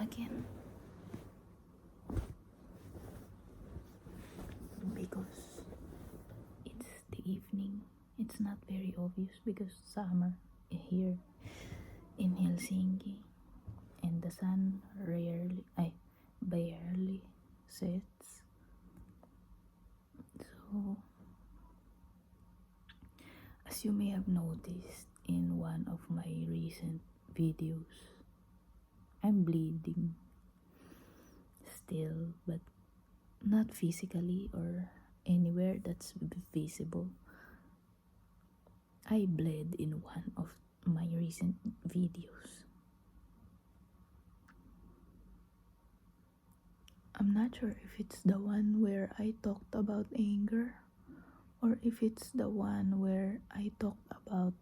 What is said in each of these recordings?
again because it's the evening. It's not very obvious because summer here in Helsinki and the sun barely sets. So as you may have noticed in one of my recent videos, I'm bleeding still, but not physically or anywhere that's visible. I bled in one of my recent videos. I'm not sure if it's the one where I talked about anger or if it's the one where I talked about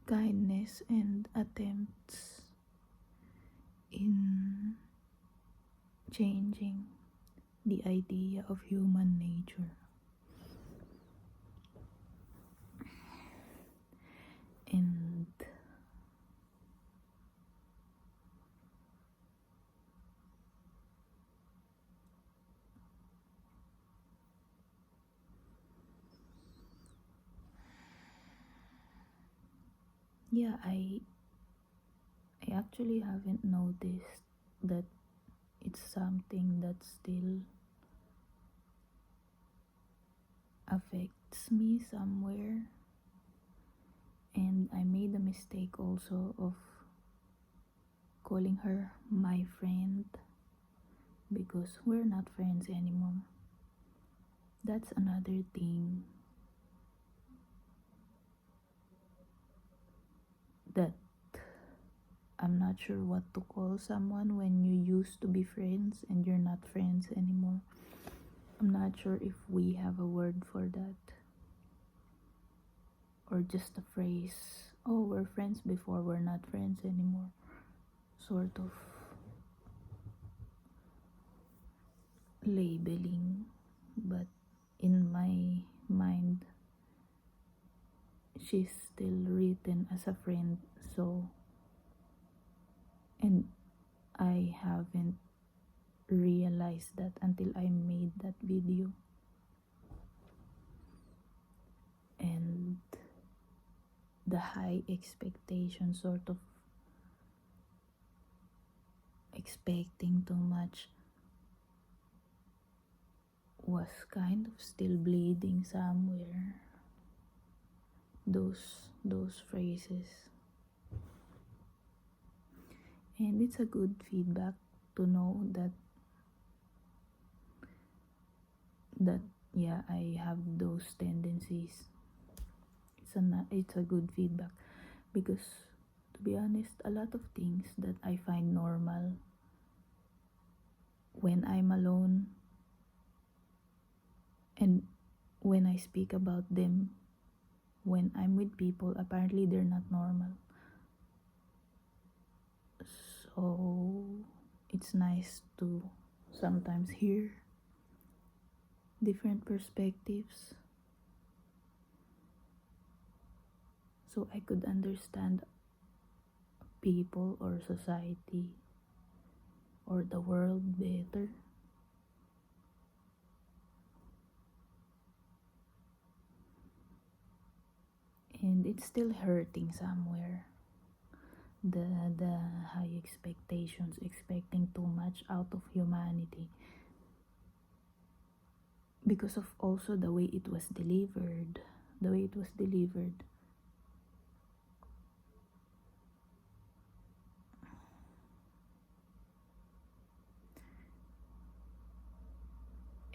kindness and attempts in changing the idea of human nature. And yeah, I actually haven't noticed that it's something that still affects me somewhere. And I made a mistake also of calling her my friend because we're not friends anymore. That's another thing that I'm not sure what to call someone when you used to be friends and you're not friends anymore. I'm not sure if we have a word for that or just a phrase, oh, we're friends before, we're not friends anymore, sort of labeling. But in my mind, she's still written as a friend, so, and I haven't realized that until I made that video. And the high expectation, sort of expecting too much, was kind of still bleeding somewhere. Those phrases. And it's a good feedback to know that yeah, I have those tendencies. It's a good feedback because, to be honest, a lot of things that I find normal when I'm alone and when I speak about them when I'm with people, apparently they're not normal. So it's nice to sometimes hear different perspectives so I could understand people or society or the world better. And it's still hurting somewhere. The high expectations, expecting too much out of humanity because of also the way it was delivered.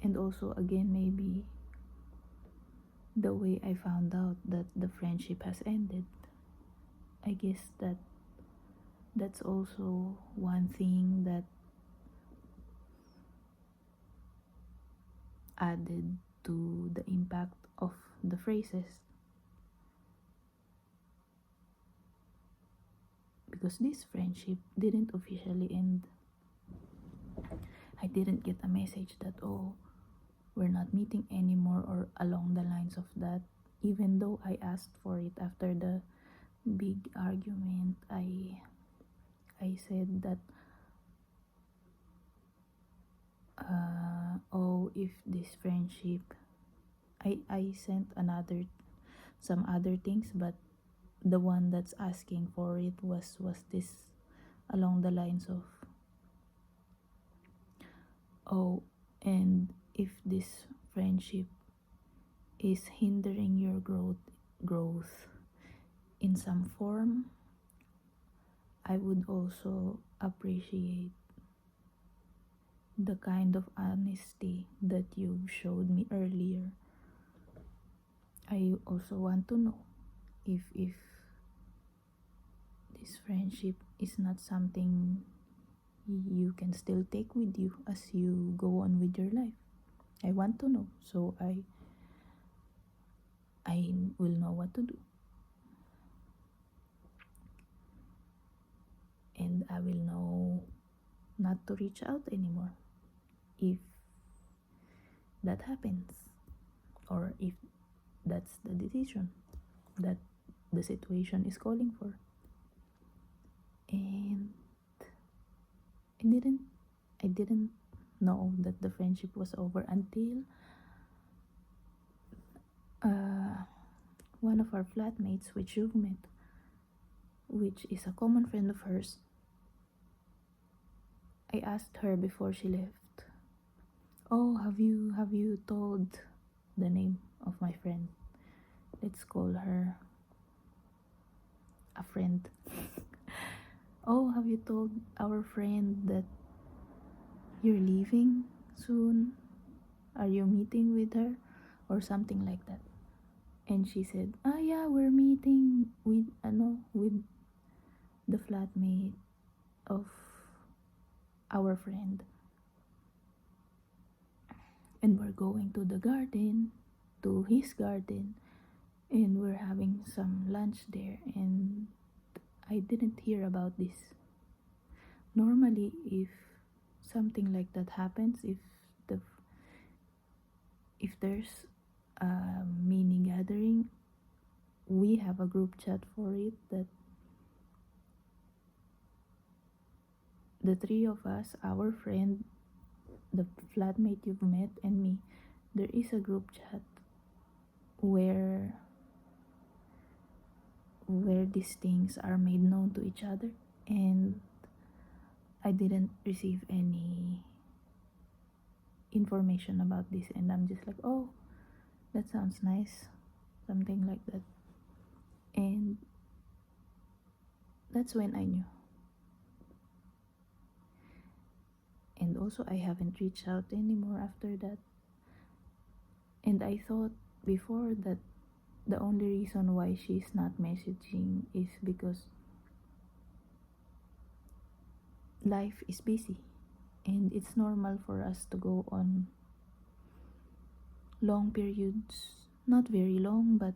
And also, again, maybe the way I found out that the friendship has ended. I guess that's also one thing that added to the impact of the phrases, because this friendship didn't officially end. I didn't get a message that, oh, we're not meeting anymore, or along the lines of that, even though I asked for it after the big argument. I said that oh, if this friendship, I sent some other things, but the one that's asking for it was this, along the lines of, oh, and if this friendship is hindering your growth in some form, I would also appreciate the kind of honesty that you showed me earlier. I also want to know if this friendship is not something you can still take with you as you go on with your life. I want to know, so I will know what to do, and I will know not to reach out anymore if that happens, or if that's the decision that the situation is calling for. And I didn't know that the friendship was over until one of our flatmates, which you've met, which is a common friend of hers. I asked her before she left, oh, have you told the name of my friend? Let's call her a friend. Oh, have you told our friend that you're leaving soon? Are you meeting with her? Or something like that. And she said, yeah, we're meeting with the flatmate of our friend. And we're going to the garden, to his garden, and we're having some lunch there. And I didn't hear about this. Normally, if something like that happens, if there's a mini gathering, we have a group chat for it, that the three of us, our friend, the flatmate you've met, and me, there is a group chat where these things are made known to each other. And I didn't receive any information about this, and I'm just like, oh, that sounds nice, something like that. And that's when I knew. And also, I haven't reached out anymore after that. And I thought before that the only reason why she's not messaging is because life is busy, and it's normal for us to go on long periods, not very long, but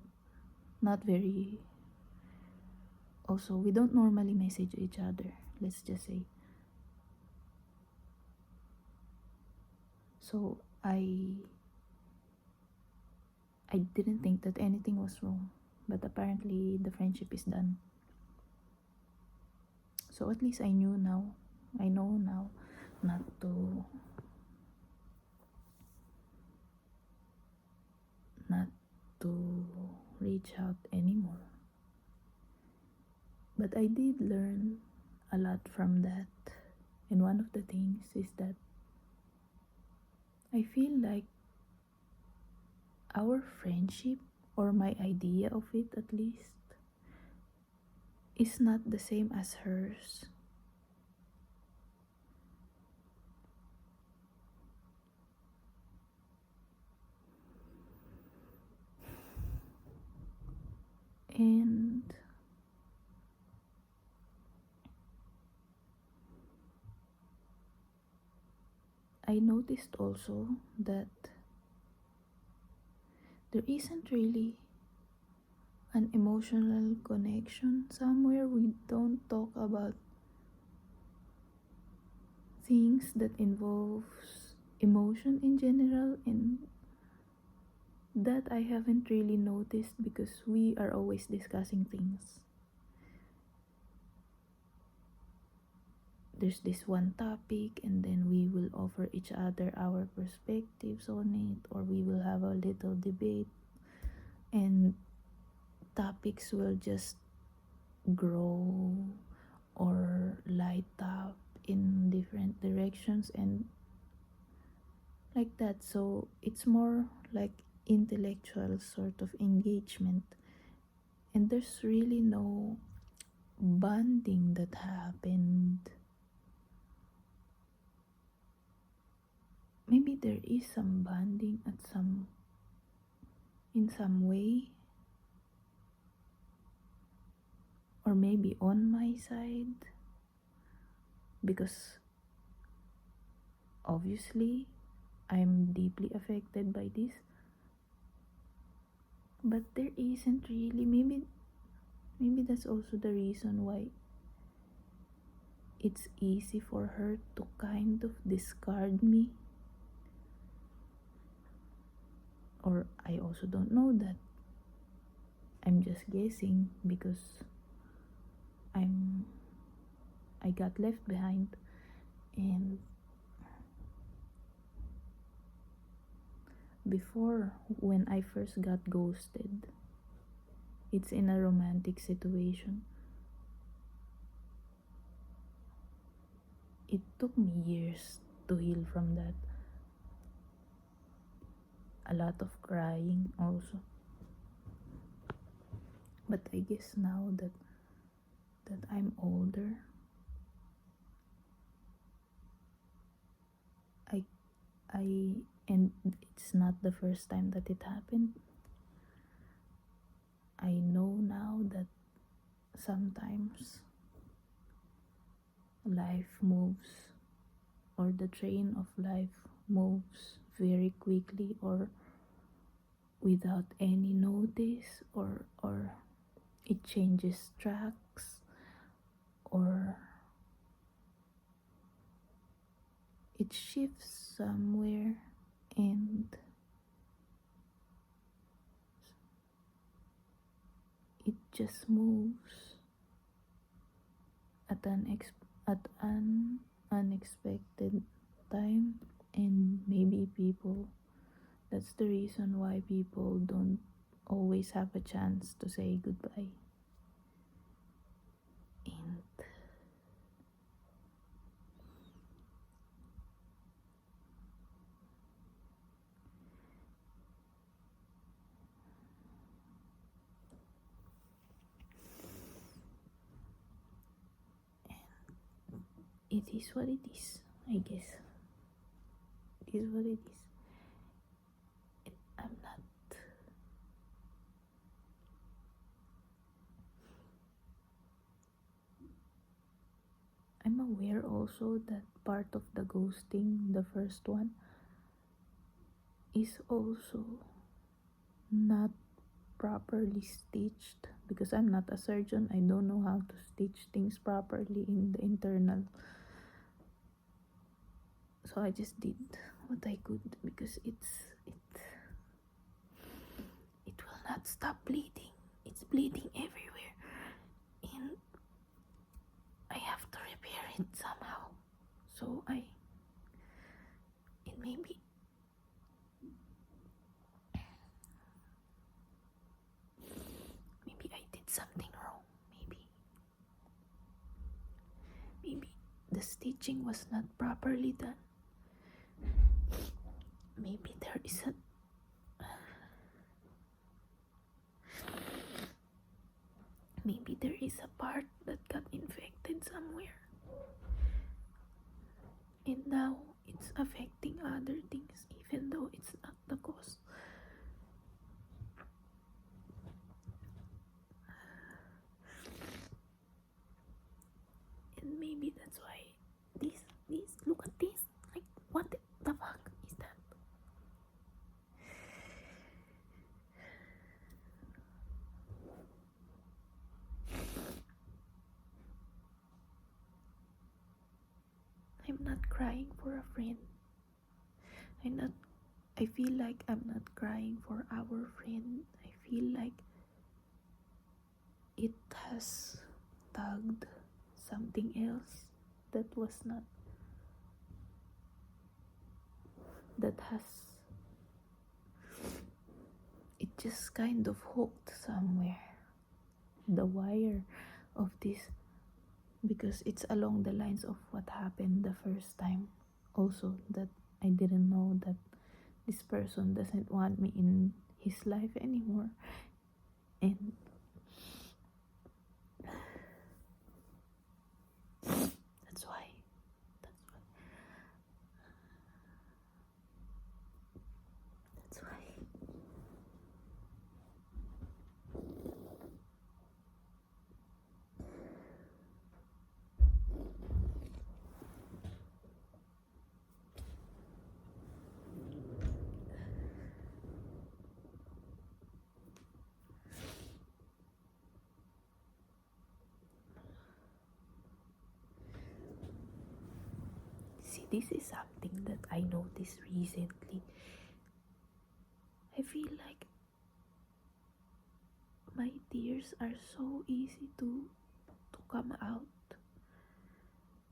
not very, also we don't normally message each other, let's just say. So I didn't think that anything was wrong, but apparently the friendship is done. So at least I know now not to reach out anymore. But I did learn a lot from that, and one of the things is that I feel like our friendship, or my idea of it at least, is not the same as hers. And I noticed also that there isn't really an emotional connection somewhere. We don't talk about things that involves emotion in general, and that I haven't really noticed because we are always discussing things there's this one topic, and then we will offer each other our perspectives on it, or we will have a little debate, and topics will just grow or light up in different directions and like that. So it's more like intellectual sort of engagement, and there's really no bonding that happened. Maybe there is some bonding in some way, or maybe on my side, because obviously I'm deeply affected by this, but there isn't really. Maybe that's also the reason why it's easy for her to kind of discard me. Or I also don't know that. I'm just guessing because I got left behind, and before, when I first got ghosted, it's in a romantic situation. It took me years to heal from that. A lot of crying also. But I guess now that I'm older, I and it's not the first time that it happened. I know now that sometimes life moves, or the train of life moves very quickly, or without any notice, or it changes tracks, or it shifts somewhere, and it just moves at an unexpected time. And maybe people, that's the reason why people don't always have a chance to say goodbye. And it is what it is, I guess. It is what it is. I'm not. I'm aware also that part of the ghosting, the first one, is also not properly stitched, because I'm not a surgeon. I don't know how to stitch things properly in the internal. So I just did what I could, because it will not stop bleeding. It's bleeding everywhere, and I have to repair it somehow. So maybe I did something wrong. Maybe the stitching was not properly done. Maybe there is a part that got infected somewhere, and now it's affecting other things, even though it's not the cause. And maybe that's why this look at this. Like, what the fuck is that? I'm not crying for a friend. I feel like I'm not crying for our friend. I feel like it has tugged something else that was not, that has, it just kind of hooked somewhere, the wire of this, because it's along the lines of what happened the first time also, that I didn't know that this person doesn't want me in his life anymore. And that's why that's why that's why see, this is something that I noticed recently. I feel like my tears are so easy to come out.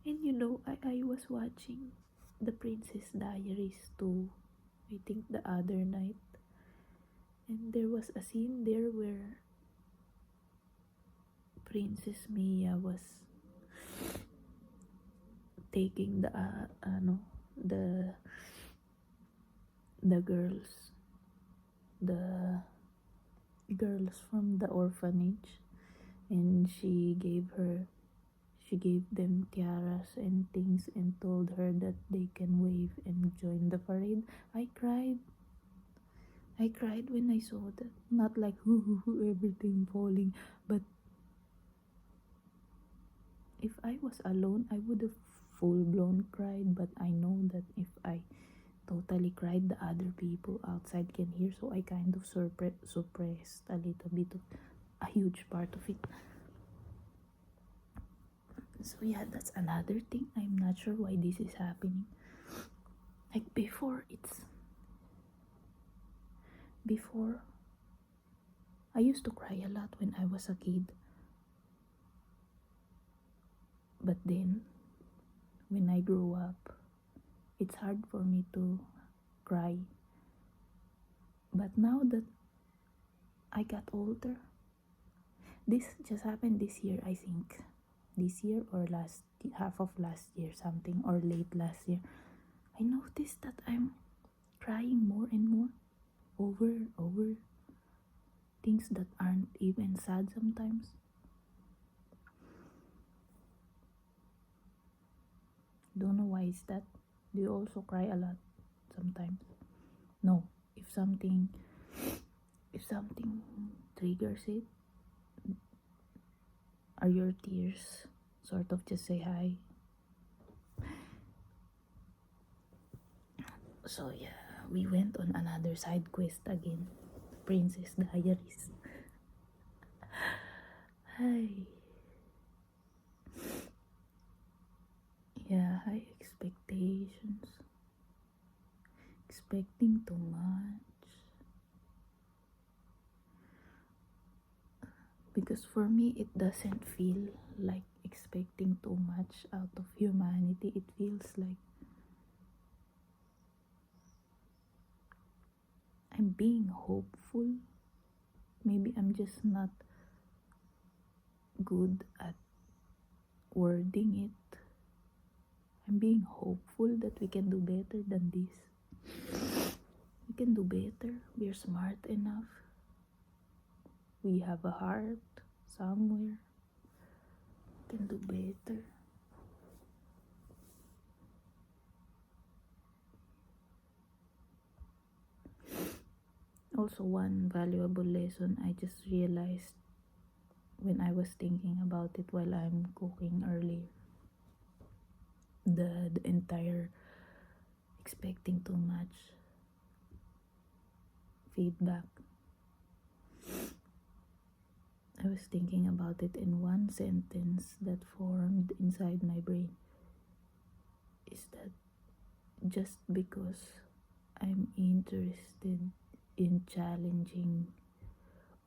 And I was watching The Princess Diaries too, I think the other night, and there was a scene there where Princess Mia was taking the the the girls from the orphanage, and she gave them tiaras and things and told her that they can wave and join the parade. I cried when I saw that. Not like everything falling, but if I was alone, I would have full blown cried. But I know that if I totally cried, the other people outside can hear, so I kind of suppressed a little bit of a huge part of it. So yeah, that's another thing. I'm not sure why this is happening. Like before I used to cry a lot when I was a kid. But then when I grew up, it's hard for me to cry. But now that I got older, this just happened this year, I think. This year or half of last year, something, or late last year. I noticed that I'm crying more and more over things that aren't even sad sometimes. Don't know why is that. Do you also cry a lot sometimes? No. If something triggers it, are your tears sort of just say hi? So yeah, we went on another side quest again. Princess Diaries. Hi. Yeah, high expectations. Expecting too much. Because for me, it doesn't feel like expecting too much out of humanity. It feels like I'm being hopeful. Maybe I'm just not good at wording it. I'm being hopeful that we can do better than this. We can do better. We're smart enough. We have a heart somewhere. We can do better. Also, one valuable lesson I just realized when I was thinking about it while I'm cooking earlier. The entire expecting too much feedback. I was thinking about it in one sentence that formed inside my brain. Is that just because I'm interested in challenging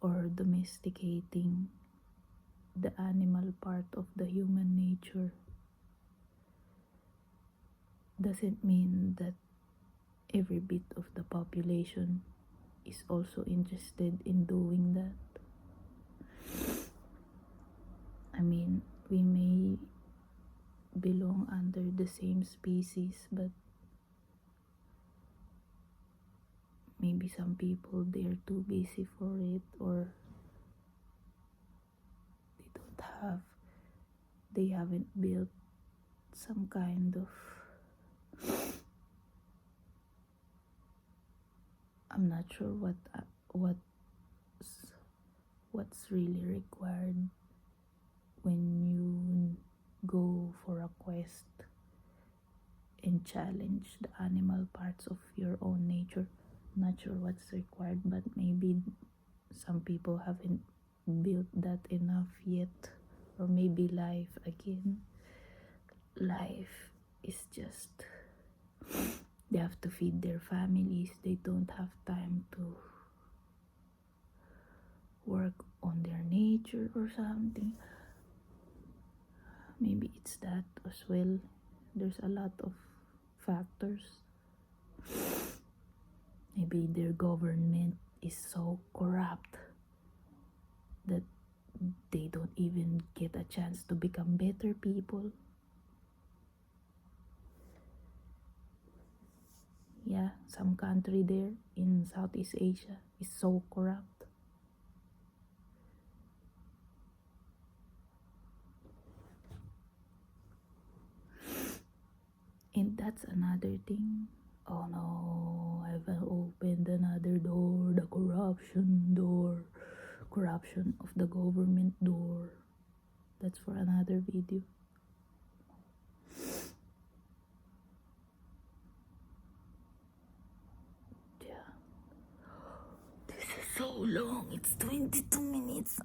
or domesticating the animal part of the human nature, doesn't mean that every bit of the population is also interested in doing that. I mean, we may belong under the same species, but maybe some people, they're too busy for it, or they haven't built some kind of, I'm not sure what's really required when you go for a quest and challenge the animal parts of your own nature. Not sure what's required, but maybe some people haven't built that enough yet. Or maybe life is just, they have to feed their families, they don't have time to work on their nature or something. Maybe it's that as well. There's a lot of factors. Maybe their government is so corrupt that they don't even get a chance to become better people. Yeah, some country there in Southeast Asia is so corrupt. And that's another thing. Oh no, I've opened another door, the corruption door. Corruption of the government door. That's for another video. Yeah. This is so long. It's 22 minutes.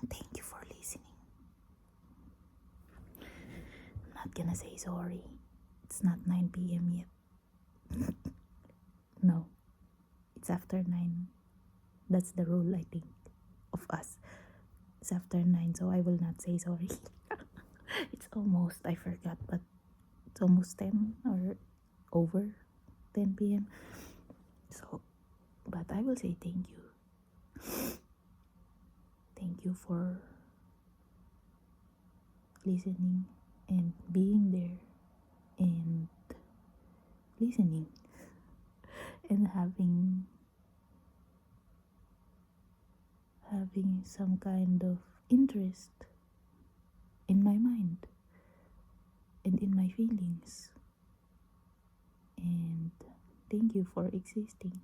Thank you for listening. I'm not gonna say sorry. It's not 9 p.m. yet. No, it's after 9. That's the rule, I think, of us. It's after 9, so I will not say sorry. It's almost, I forgot, but it's almost 10 or over 10 p.m. So, but I will say thank you. Thank you for listening and being there and listening and having some kind of interest in my mind and in my feelings. And thank you for existing.